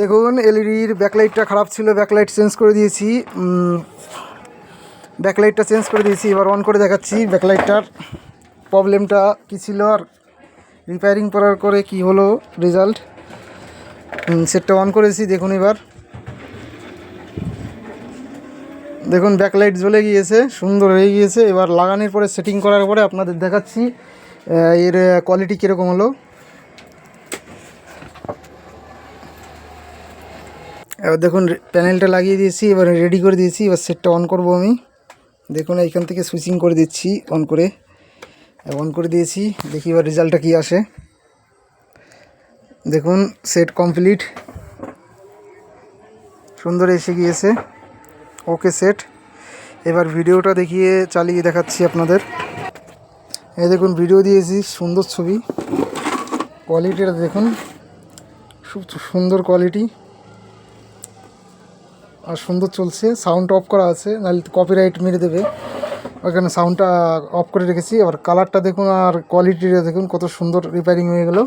দেখুন এলইডির ব্যাকলাইটটা খারাপ ছিল, ব্যাকলাইট চেঞ্জ করে দিয়েছি। ব্যাকলাইটটা চেঞ্জ করে দিয়েছি, এবার অন করে দেখাচ্ছি ব্যাকলাইটটার প্রবলেমটা কী ছিল আর রিপেয়ারিং করার করে কি হলো রেজাল্ট। সেটটা অন করেছি, দেখুন এবার দেখুন ব্যাকলাইট জ্বলে গিয়েছে, সুন্দর হয়ে গিয়েছে। এবার লাগানোর পরে সেটিং করার পরে আপনাদের দেখাচ্ছি এর কোয়ালিটি কীরকম হলো। এবার দেখুন প্যানেলটা লাগিয়ে দিয়েছি, এবার রেডি করে দিয়েছি। এবার সেটটা অন করব আমি। দেখুন এইখান থেকে সুইচিং করে দিচ্ছি, অন করে দিয়েছি। দেখি এবার রেজাল্টটা কী আসে। দেখুন সেট কমপ্লিট, সুন্দর এসে গিয়েছে। ওকে সেট। এবার ভিডিওটা দেখিয়ে চালিয়ে দেখাচ্ছি আপনাদের। এই দেখুন ভিডিও দিয়েছি, সুন্দর ছবি, কোয়ালিটিটা দেখুন, খুব সুন্দর কোয়ালিটি আর সুন্দর চলছে। সাউন্ড অফ করা আছে, নাহলে কপিরাইট মেরে দেবে, ওখানে সাউন্ডটা অফ করে রেখেছি। আবার কালারটা দেখুন আর কোয়ালিটিটা দেখুন, কত সুন্দর রিপেয়ারিং হয়ে গেল।